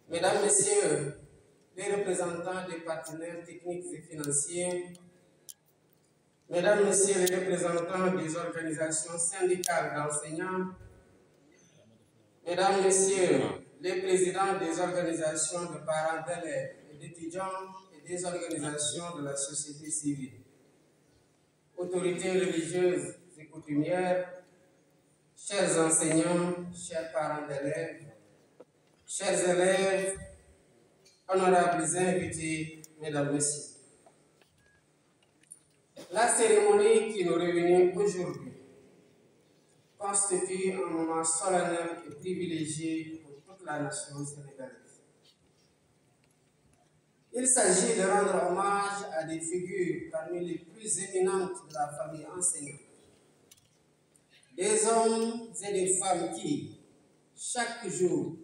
Mesdames, Messieurs, les représentants des partenaires techniques et financiers, Mesdames, Messieurs les représentants des organisations syndicales d'enseignants, Mesdames, Messieurs les présidents des organisations de parents d'élèves et d'étudiants et des organisations de la société civile, autorités religieuses et coutumières, chers enseignants, chers parents d'élèves, chers élèves, honorables invités, Mesdames, Messieurs. La cérémonie qui nous réunit aujourd'hui constitue un moment solennel et privilégié pour toute la nation sénégalaise. Il s'agit de rendre hommage à des figures parmi les plus éminentes de la famille enseignante. Des hommes et des femmes qui, chaque jour,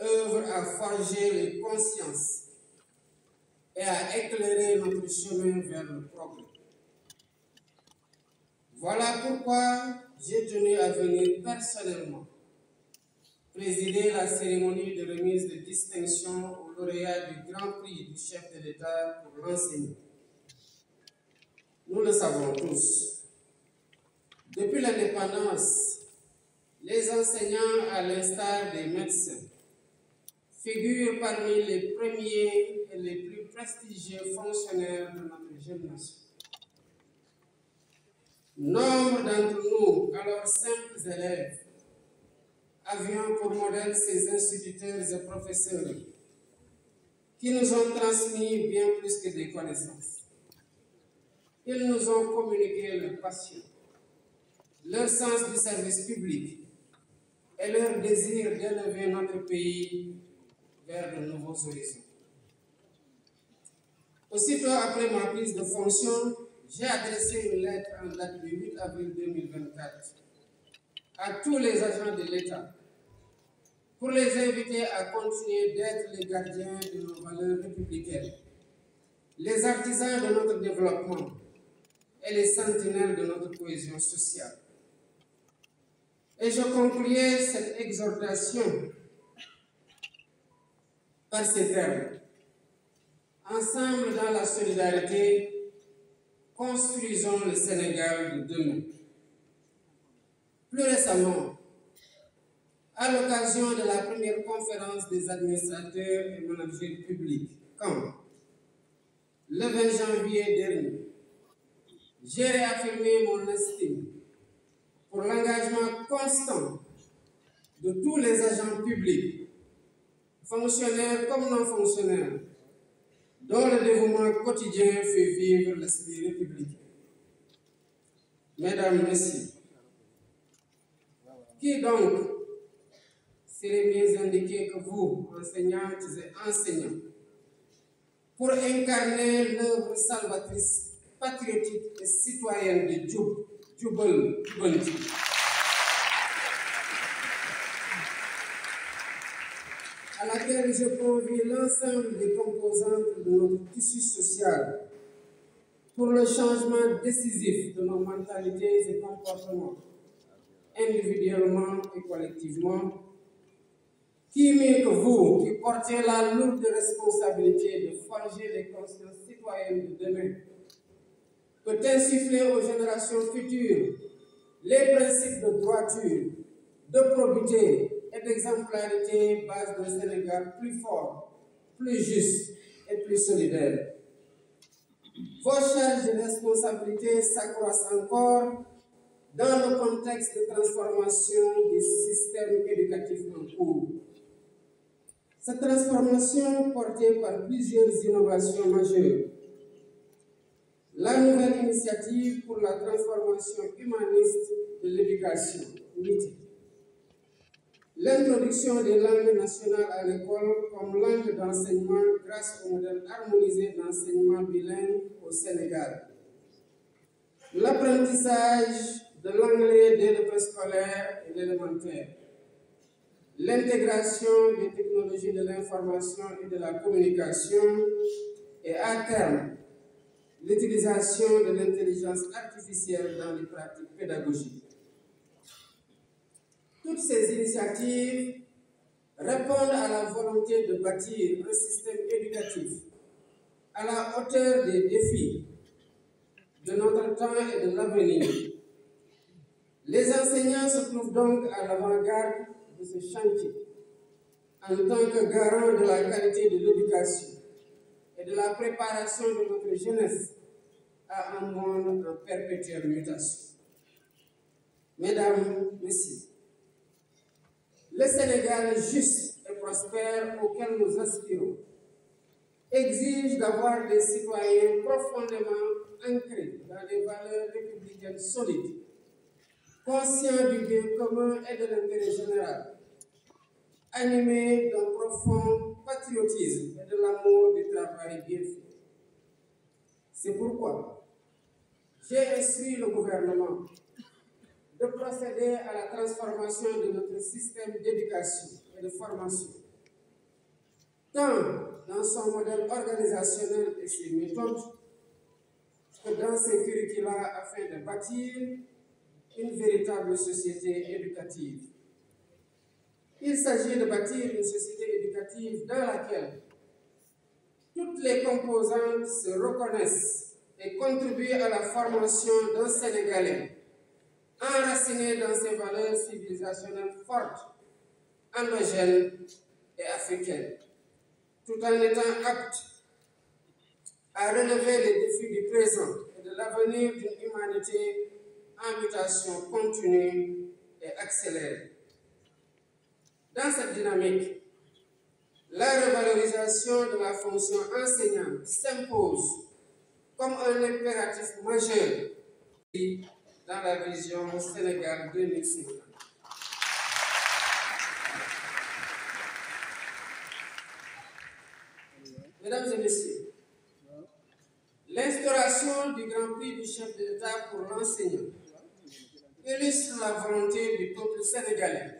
œuvrent à forger les consciences et à éclairer notre chemin vers le progrès. Voilà pourquoi j'ai tenu à venir personnellement présider la cérémonie de remise de distinction aux lauréats du Grand Prix du chef de l'État pour l'enseignement. Nous le savons tous. Depuis l'indépendance, les enseignants, à l'instar des médecins, figurent parmi les premiers et les plus prestigieux fonctionnaires de notre jeune nation. Nombre d'entre nous, alors simples élèves, avions pour modèle ces instituteurs et professeurs qui nous ont transmis bien plus que des connaissances. Ils nous ont communiqué leur passion, leur sens du service public et leur désir d'élever notre pays vers de nouveaux horizons. Aussitôt après ma prise de fonction, j'ai adressé une lettre en date du 8 avril 2024 à tous les agents de l'État pour les inviter à continuer d'être les gardiens de nos valeurs républicaines, les artisans de notre développement et les sentinelles de notre cohésion sociale. Et je concluais cette exhortation par ces termes. Ensemble dans la solidarité, construisons le Sénégal de demain. Plus récemment, à l'occasion de la première conférence des administrateurs et managers publics, quand, le 20 janvier dernier, j'ai réaffirmé mon estime pour l'engagement constant de tous les agents publics, fonctionnaires comme non fonctionnaires, dont le dévouement quotidien fait vivre l'esprit républicain. Mesdames, Messieurs, qui donc serait mieux indiqué que vous, enseignantes et enseignants, pour incarner l'œuvre salvatrice, patriotique et citoyenne de Jubal Jubanti. À laquelle je convie l'ensemble des composantes de notre tissu social pour le changement décisif de nos mentalités et comportements, individuellement et collectivement. Qui mieux que vous, qui portez la lourde responsabilité de forger les consciences citoyennes de demain, peut insuffler aux générations futures les principes de droiture, de probité et d'exemplarité base d'un Sénégal plus fort, plus juste et plus solidaire. Vos charges de responsabilité s'accroissent encore dans le contexte de transformation du système éducatif en cours. Cette transformation portée par plusieurs innovations majeures. La nouvelle initiative pour la transformation humaniste de l'éducation, NITI. L'introduction des langues nationales à l'école comme langue d'enseignement grâce au modèle harmonisé d'enseignement bilingue au Sénégal. L'apprentissage de l'anglais dès le préscolaire et l'élémentaire. L'intégration des technologies de l'information et de la communication et à terme, l'utilisation de l'intelligence artificielle dans les pratiques pédagogiques. Toutes ces initiatives répondent à la volonté de bâtir un système éducatif à la hauteur des défis de notre temps et de l'avenir. Les enseignants se trouvent donc à l'avant-garde de ce chantier en tant que garant de la qualité de l'éducation et de la préparation de notre jeunesse à un monde en perpétuelle mutation. Mesdames, Messieurs, le Sénégal juste et prospère auquel nous aspirons exige d'avoir des citoyens profondément ancrés dans des valeurs républicaines solides, conscients du bien commun et de l'intérêt général, animés d'un profond patriotisme et de l'amour du travail bien fait. C'est pourquoi j'ai instruit le gouvernement de procéder à la transformation de notre système d'éducation et de formation, tant dans son modèle organisationnel et ses méthodes, que dans ses curricula afin de bâtir une véritable société éducative. Il s'agit de bâtir une société éducative dans laquelle toutes les composantes se reconnaissent et contribuent à la formation d'un Sénégalais enraciné dans ses valeurs civilisationnelles fortes, endogènes et africaines, tout en étant apte à relever les défis du présent et de l'avenir d'une humanité en mutation continue et accélérée. Dans cette dynamique, la revalorisation de la fonction enseignante s'impose comme un impératif majeur dans la vision Sénégal 2050. Mesdames et Messieurs, l'instauration du Grand Prix du chef de l'État pour l'enseignant illustre la volonté du peuple sénégalais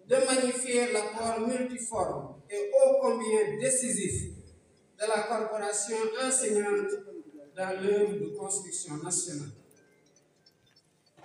de magnifier l'apport multiforme et ô combien décisif de la corporation enseignante dans l'œuvre de construction nationale.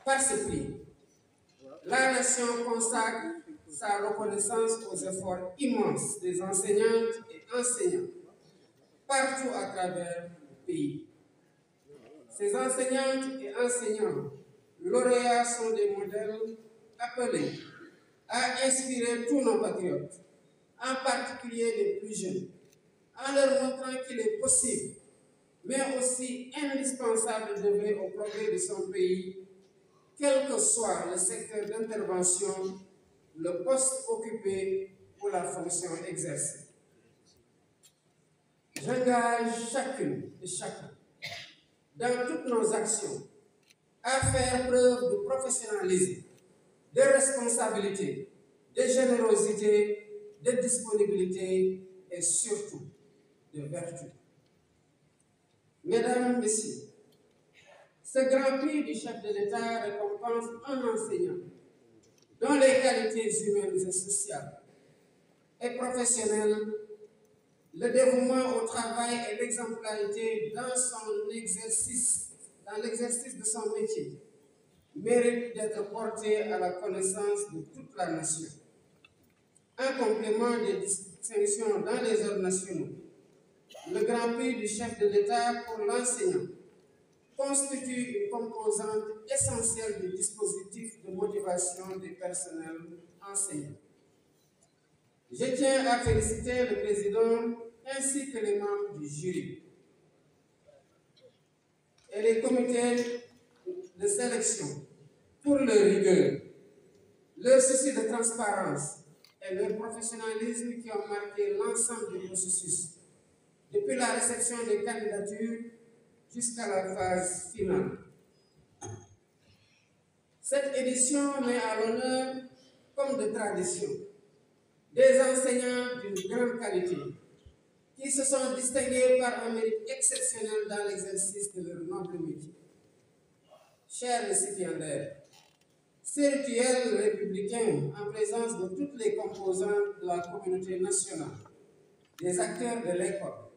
Par ce prix, la nation consacre sa reconnaissance aux efforts immenses des enseignantes et enseignants partout à travers le pays. Ces enseignantes et enseignants lauréats sont des modèles appelés à inspirer tous nos patriotes, en particulier les plus jeunes, en leur montrant qu'il est possible, mais aussi indispensable d'œuvrer au progrès de son pays, quel que soit le secteur d'intervention, le poste occupé ou la fonction exercée. J'engage chacune et chacun, dans toutes nos actions, à faire preuve de professionnalisme, de responsabilité, de générosité, de disponibilité et surtout de vertu. Mesdames, Messieurs, ce Grand Prix du chef de l'État récompense un enseignant dont les qualités humaines et sociales et professionnelles, le dévouement au travail et l'exemplarité dans l'exercice de son métier, mérite d'être porté à la connaissance de toute la nation. En complément des distinctions dans les ordres nationaux, le Grand Prix du chef de l'État pour l'enseignant constitue une composante essentielle du dispositif de motivation des personnels enseignants. Je tiens à féliciter le président ainsi que les membres du jury et les comités de sélection pour leur rigueur, leur souci de transparence et leur professionnalisme qui ont marqué l'ensemble du processus, depuis la réception des candidatures jusqu'à la phase finale. Cette édition met à l'honneur, comme de tradition, des enseignants d'une grande qualité qui se sont distingués par un mérite exceptionnel dans l'exercice de leur noble métier. Chers récipiendaires, ces rituels républicains en présence de toutes les composantes de la communauté nationale, des acteurs de l'école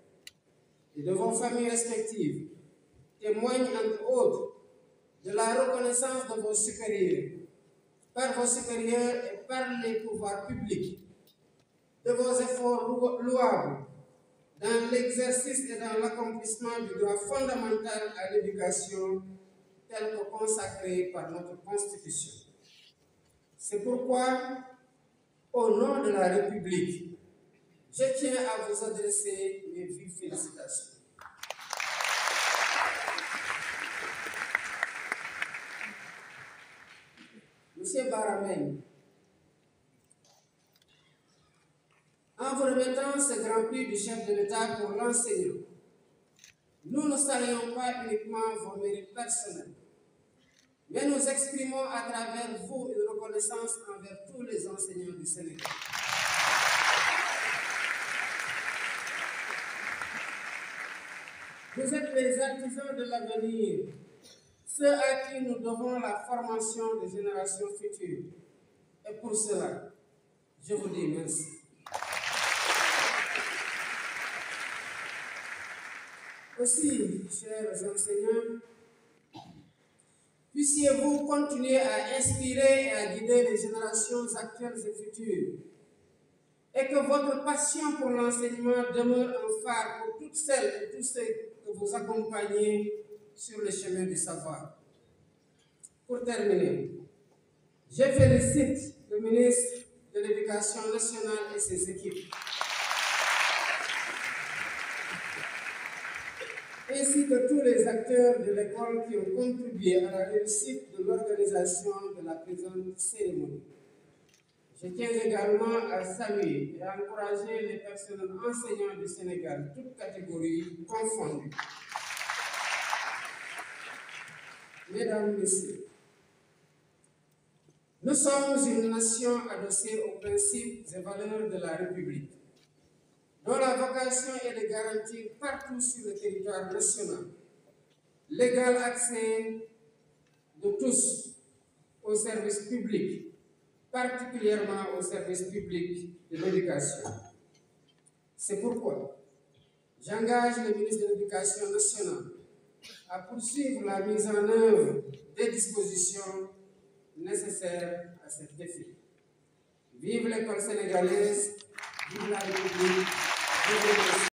et de vos familles respectives témoignent entre autres de la reconnaissance de vos supérieurs, par vos supérieurs et par les pouvoirs publics, de vos efforts louables dans l'exercice et dans l'accomplissement du droit fondamental à l'éducation tel que consacré par notre Constitution. C'est pourquoi, au nom de la République, je tiens à vous adresser mes vives félicitations. Monsieur Baramène, en vous remettant ce grand prix du chef de l'État pour l'enseignant, nous ne saluons pas uniquement vos mérites personnels, mais nous exprimons à travers vous une reconnaissance envers tous les enseignants du Sénégal. Vous êtes les artisans de l'avenir, ceux à qui nous devons la formation des générations futures. Et pour cela, je vous dis merci. Aussi, chers enseignants, puissiez-vous continuer à inspirer et à guider les générations actuelles et futures, et que votre passion pour l'enseignement demeure un phare pour toutes celles et tous ceux que vous accompagnez sur le chemin du savoir. Pour terminer, je félicite le ministre de l'Éducation nationale et ses équipes, ainsi que tous les acteurs de l'école qui ont contribué à la réussite de l'organisation de la présente cérémonie. Je tiens également à saluer et à encourager les personnels enseignants du Sénégal, toutes catégories confondues. Mesdames, Messieurs, nous sommes une nation adossée aux principes et valeurs de la République, dont la vocation est de garantir partout sur le territoire national l'égal accès de tous aux services publics, particulièrement au service public de l'éducation. C'est pourquoi j'engage le ministre de l'Éducation nationale à poursuivre la mise en œuvre des dispositions nécessaires à cet effet. Vive l'école sénégalaise, vive la République, vive